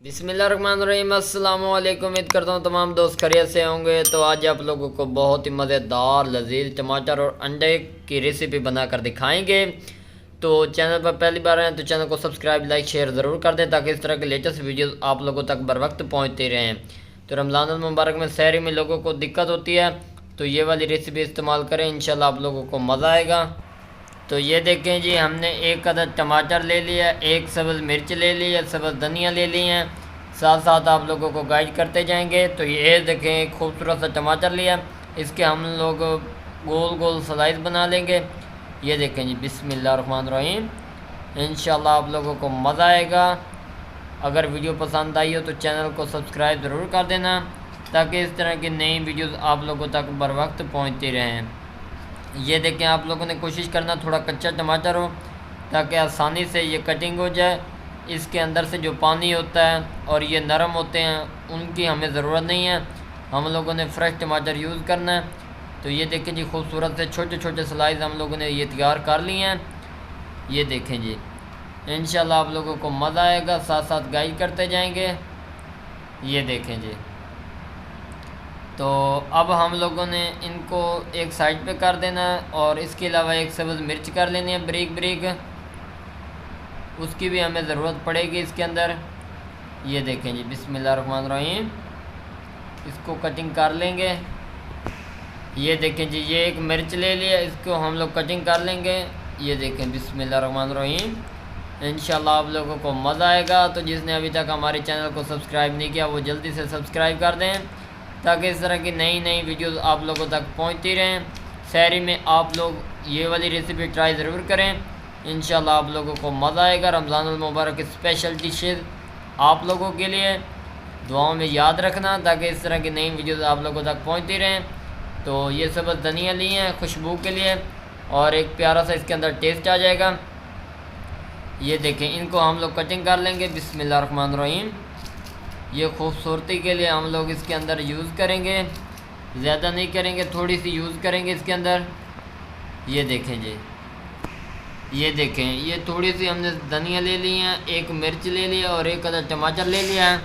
बिस्मिल्लाहिर्रहमानिर्रहीम अस्सलाम वालेकुम। उम्मीद करता हूँ तमाम दोस्त खैरियत से होंगे। तो आज आप लोगों को बहुत ही मज़ेदार लजीज टमाटर और अंडे की रेसिपी बनाकर दिखाएंगे। तो चैनल पर पहली बार आए तो चैनल को सब्सक्राइब लाइक शेयर ज़रूर कर दें ताकि इस तरह के लेटेस्ट वीडियोस आप लोगों तक बर वक्त पहुँचते रहें। तो रमज़ान मुबारक में सहरी में लोगों को दिक्कत होती है तो ये वाली रेसिपी इस्तेमाल करें, इंशाल्लाह आप लोगों को मज़ा आएगा। तो ये देखें जी, हमने एक अदद टमाटर ले लिया, एक सब्ज़ मिर्च ले लिया, सब्ज़ धनिया ले ली हैं। साथ साथ आप लोगों को गाइड करते जाएंगे। तो ये देखें खूबसूरत सा टमाटर लिया, इसके हम लोग गोल गोल स्लाइस बना लेंगे। ये देखें जी, बिस्मिल्लाहिर्रहमानिर्रहीम। इंशाल्लाह आप लोगों को मज़ा आएगा। अगर वीडियो पसंद आई हो तो चैनल को सब्सक्राइब ज़रूर कर देना ताकि इस तरह की नई वीडियोज़ आप लोगों तक बर वक्त पहुँचती रहें। ये देखें, आप लोगों ने कोशिश करना थोड़ा कच्चा टमाटर हो ताकि आसानी से ये कटिंग हो जाए। इसके अंदर से जो पानी होता है और ये नरम होते हैं उनकी हमें ज़रूरत नहीं है, हम लोगों ने फ्रेश टमाटर यूज़ करना है। तो ये देखें जी, खूबसूरत से छोटे छोटे स्लाइस हम लोगों ने ये तैयार कर लिए हैं। ये देखें जी, इंशाल्लाह आप लोगों को मज़ा आएगा, साथ साथ गाइड करते जाएंगे। ये देखें जी, तो अब हम लोगों ने इनको एक साइड पे कर देना है और इसके अलावा एक सब्ज़ मिर्च कर लेनी है ब्रीक ब्रीक, उसकी भी हमें ज़रूरत पड़ेगी इसके अंदर। ये देखें जी, बिस्मिल्लाहिर्रहमानिर्रहीम, इसको कटिंग कर लेंगे। ये देखें जी, ये एक मिर्च ले लिया, इसको हम लोग कटिंग कर लेंगे। ये देखें, बिस्मिल्लाहिर्रहमानिर्रहीम। इंशाल्लाह आप लोगों को मज़ा आएगा। तो जिसने अभी तक हमारे चैनल को सब्सक्राइब नहीं किया वो जल्दी से सब्सक्राइब कर दें ताकि इस तरह की नई नई वीडियोस आप लोगों तक पहुंचती रहें। सहरी में आप लोग ये वाली रेसिपी ट्राई ज़रूर करें, इंशाल्लाह आप लोगों को मज़ा आएगा। रमज़ान मुबारक स्पेशल डिशेज़ आप लोगों के लिए दुआओं में याद रखना ताकि इस तरह की नई वीडियोस आप लोगों तक पहुंचती रहें। तो ये सब धनिया ली हैं खुशबू के लिए और एक प्यारा सा इसके अंदर टेस्ट आ जाएगा। ये देखें, इनको हम लोग कटिंग कर लेंगे। बिस्मिल्लाहिर्रहमानिर्रहीम। ये खूबसूरती के लिए हम लोग इसके अंदर यूज़ करेंगे, ज़्यादा नहीं करेंगे, थोड़ी सी यूज़ करेंगे इसके अंदर। ये देखें जी, ये देखें, ये थोड़ी सी हमने धनिया ले ली है, एक मिर्च ले लिया और एक अदर टमाटर ले लिया है।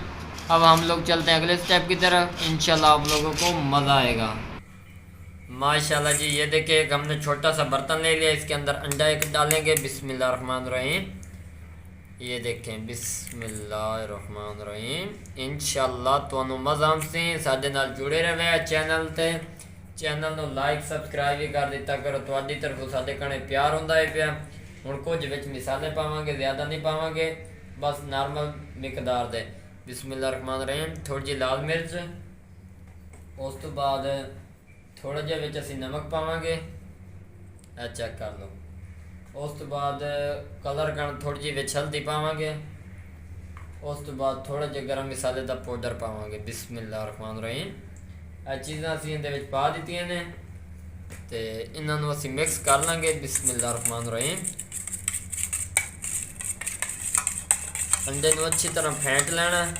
अब हम लोग चलते हैं अगले स्टेप की तरफ, इंशाल्लाह आप लोगों को मज़ा आएगा। माशाल्लाह जी, ये देखें, एक हमने छोटा सा बर्तन ले लिया, इसके अंदर अंडा एक डालेंगे। बिस्मिल्लाहिर्रहमानिर्रहीम। ये देखें, बिस्मिल्लाहिर्रहमानिर्रहीम। इंशाल्लाह तुहानू मज़ा आमसी साडे नाल जुड़े रहे चैनल ते। चैनल नू लाइक सब्सक्राइब भी कर दिता करो, तुहाडी तरफों साडे कने प्यार हुंदा है पिया। हुण कुछ विच मिसाले पावांगे, ज़्यादा नहीं पावांगे, बस नॉर्मल मिकदार दे। बिस्मिल्लाहिर्रहमानिर्रहीम। थोड़ी जी लाल मिर्च, उस तो बाद थोड़ा जिहा विच असीं नमक पावांगे, चेक कर लो। उस तो बाद कलर करन थोड़ी जी विच हल्दी पावांगे। उस तो बाद थोड़ा जिहा गरम मसाले का पाउडर पावांगे। बिस्मिल्लाहिर्रहमानिर्रहीम। ये चीज़ां असीं इहदे विच पा दित्तियां ने ते इन्हां नूं असीं मिक्स कर लांगे। बिस्मिल्लाहिर्रहमानिर्रहीम। अंडे नूं अच्छी तरह फेंट लेना।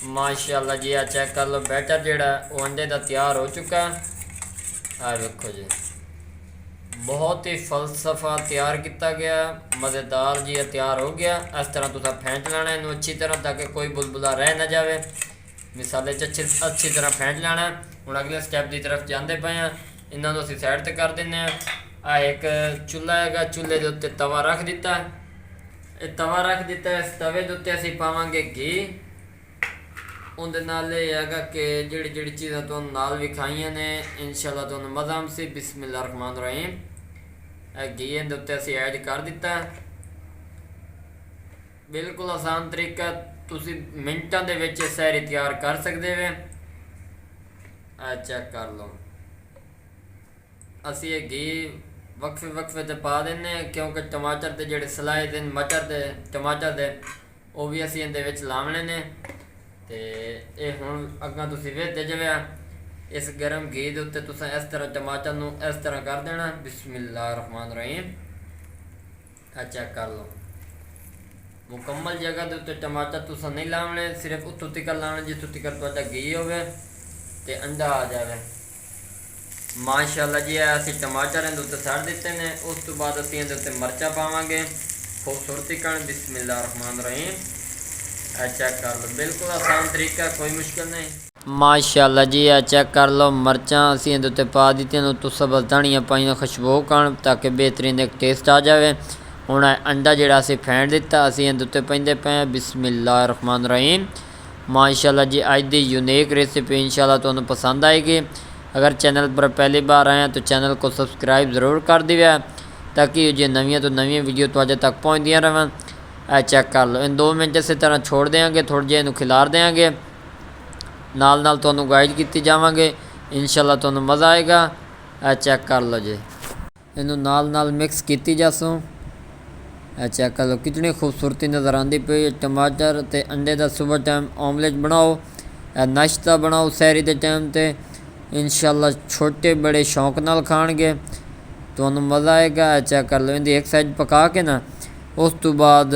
माशाल्लाह जी, आ चेक कर लो, बैटर जिहड़ा वो अंडे का तैयार हो चुका। आ देखो जी, बहुत ही फलसफा तैयार किया गया, मज़ेदार जी तैयार हो गया। इस तरह तुसा फेंट लेना इन्हू अच्छी तरह ताकि कोई बुलबुला रह ना जाए। मिसाले अच्छी तरह फेंट लेना। हूँ अगले स्टैप की तरफ जाते पे हैं। इन्हों असीं साइड ते कर दें। आ एक चूल्हा है, चूल्हे के उत्ते तवा रख दिता। ये तवा रख दिता, इस तवे के उत्ते असीं पावांगे घी। उनके नाल है कि जिहड़ी जिहड़ी चीज़ां तुहानूं नाल विखाइयां ने इंशाल्लाह तुहानूं मज़ा आमसी। बिस्मिल्लाहिर्रहमानिर्रहीम। घी इहदे उत्ते असीं ऐड कर दिता। बिल्कुल आसान तरीका, तुसीं मिनटां दे विच सहरी तैयार कर सकदे वे। चेक कर लो, असीं ये घी वक्फे वक्फे ते पा देने क्योंकि टमाटर के जिहड़े स्लाइस ने मटर दे टमाटर दे वो भी असीं इहदे विच लावणे ने। ते ये हुण अग्गां तुसीं वेखदे जाओ, इस गर्म घी के उत्ते तुसां इस तरह टमाटर नूं इस तरह कर देना। बिस्मिल्लाहिर्रहमानिर्रहीम। चेक कर लो, मुकम्मल जगह के उत्ते टमाटर तुसां नहीं लावणे, सिर्फ उत्तों तिकर लावणे जित्थों तिकर तुहाडा घी होवे ते अंडा आ जाए। माशाल्लाह जी, असीं टमाटर इहदे उत्ते सड़ दित्ते ने। उस तो बाद असीं इहदे उत्ते मरचां पावांगे। खूबसूरती का बिस्मिल्लाहिर्रहमानिर्रहीम। चेक कर लो, बिल्कुल आसान तरीका, कोई मुश्किल नहीं। माशाअल्लाह जी चेक कर लो, मरचां असीं इहदे उत्ते पा दित्तियां ने, उत्तों सब धनिया पाईयां खुशबू कण ताकि बेहतरीन एक टेस्ट आ जाए। हुण अंडा जिहड़ा असीं फेंट दित्ता, असीं इहदे उत्ते पाइंदे पे बिस्मिल्लाहिर्रहमानिर्रहीम। माशाअल्लाह जी अज दी यूनीक रेसिपी इंशाअल्लाह तुहानूं पसंद आएगी। अगर चैनल पर पहली बार आए हैं तो चैनल को सब्सक्राइब ज़रूर कर दिया ताकि जो नवीं तो नवीं वीडियो तुहाडे तक पहुँचदियां रहन। चेक कर लो, इन 2 मिनट इस तरह छोड़ देंगे, थोड़ा जिहा इनू खिलार देंगे, नाल नाल तुहानूं गाइड की जावांगे, इंशाअल्लाह तुहानूं मज़ा आएगा। चेक कर लो जी, इनू नाल नाल मिक्स की जासों। चेक कर लो कितनी खूबसूरती नज़र आती पई। टमाटर ते अंडे का सुबह टाइम ऑमलेट बनाओ, नाश्ता बनाओ सैरी के टाइम ते, इंशाअल्लाह छोटे बड़े शौक नाल खाणगे, तुहानूं मज़ा आएगा। चेक कर लो, इनकी एक साइड पका के ना उस तो बाद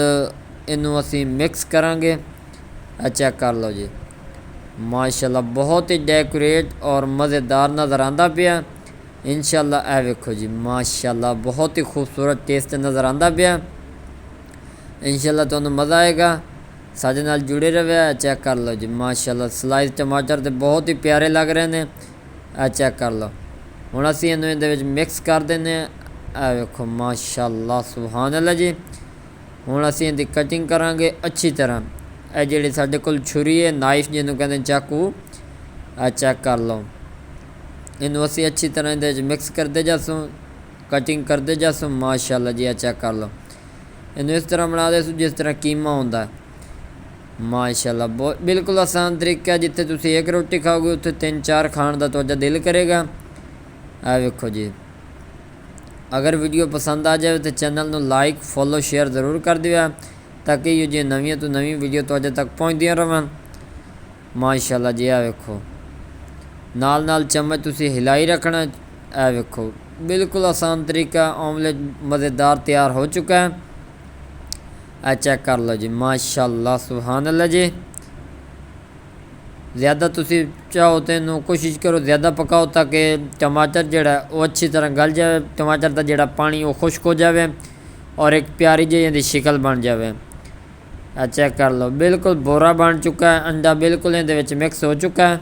इनू असी मिक्स करांगे। चेक कर लो जी, माशाअल्लाह बहुत ही डेकोरेट और मज़ेदार नज़र आंदा पिया। इंशाअल्लाह ए वेखो जी, माशाअल्लाह बहुत ही खूबसूरत टेस्ट नज़र आंदा पिया। इंशाअल्लाह तुहानूं मज़ा आएगा, साडे नाल जुड़े रहे। चेक कर लो जी, माशाअल्लाह स्लाइस टमाटर तो बहुत ही प्यारे लग रहे हैं। चेक कर लो, हुण असीं इहनूं इहदे विच मिक्स कर देने। वेखो माशाअल्लाह सुभान अल्लाह जी। हुण असीं इहदी कटिंग करांगे अच्छी तरह। ਇਹ ਜਿਹੜੀ ਸਾਡੇ ਕੋਲ ਛੁਰੀ ਹੈ, ਨਾਈਫ ਜਿਹਨੂੰ ਕਹਿੰਦੇ ਚਾਕੂ, ਚੈੱਕ ਕਰ ਲਓ। ਇਹਨੂੰ ਅਸੀਂ ਅੱਛੀ ਤਰ੍ਹਾਂ ਇਹਦੇ 'ਚ ਮਿਕਸ ਕਰਦੇ ਜਾਸੋਂ, ਕਟਿੰਗ ਕਰਦੇ ਜਾਸੋਂ। ਮਾਸ਼ਾਅੱਲਾ ਜੀ ਚੈੱਕ ਕਰ ਲਓ, ਇਹਨੂੰ ਇਸ ਤਰ੍ਹਾਂ ਬਣਾ ਦੇ ਜਿਸ ਤਰ੍ਹਾਂ ਕੀਮਾ ਹੁੰਦਾ। ਮਾਸ਼ਾਅੱਲਾ ਬਹੁਤ ਬਿਲਕੁਲ ਆਸਾਨ ਤਰੀਕਾ, ਜਿੱਥੇ ਤੁਸੀਂ ਇੱਕ ਰੋਟੀ ਖਾਓਗੇ ਉੱਥੇ 3-4 ਖਾਣ ਦਾ ਤੁਹਾਡਾ ਦਿਲ ਕਰੇਗਾ। ਇਹ ਵੇਖੋ ਜੀ, अगर वीडियो पसंद आ जाए तो चैनल ਨੂੰ लाइक फॉलो शेयर ज़रूर कर दिया ताकि ये जो नवी तो नवी वीडियो तुहाडे तक पहुँचदियां रहन। माशाअल्लाह जी, आ वेखो नाल नाल चम्मच तुसी हिलाई रखना। ए वेखो बिल्कुल आसान तरीका, ऑमलेट मज़ेदार तैयार हो चुका है। चेक कर लो जी, माशाअल्लाह सुभान अल्लाह जी। ज़्यादा तुसी चाहो तो इनू कोशिश करो ज़्यादा पकाओ ताकि टमाटर जिहड़ा वो अच्छी तरह गल जाए, टमाटर का जिहड़ा पानी वो खुश्क हो जाए और एक प्यारी जी इहदी शिकल बन जाए। चेक कर लो, बिल्कुल बोरा बन चुका है, अंडा बिल्कुल इहदे विच मिक्स हो चुका है।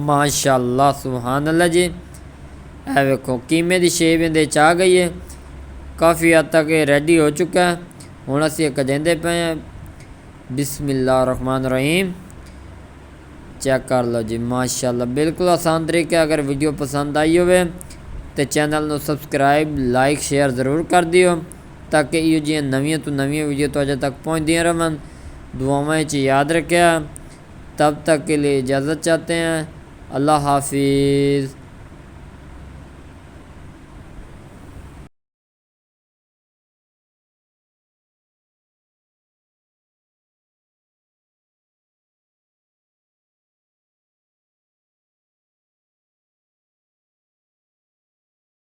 माशाअल्लाह सुभान अल्लाह जी। ए वेखो कीमे की शेप इहदे च आ गई है, काफ़ी हद तक ये रेडी हो चुका है। हुण असीं इक देंदे पे हैं बिस्मिल्लाहिर्रहमानिर्रहीम। चेक कर लो जी, माशाअल्लाह बिल्कुल आसान तरीका। अगर वीडियो पसंद आई हो तो चैनल को सब्सक्राइब लाइक शेयर ज़रूर कर दियो ताकि ये जी नवी तो नवी वीडियो तुहाडे तक पहुँचदियां रहन। दुआवां च याद रखिया। तब तक के लिए इजाज़त चाहते हैं। अल्लाह हाफिज़।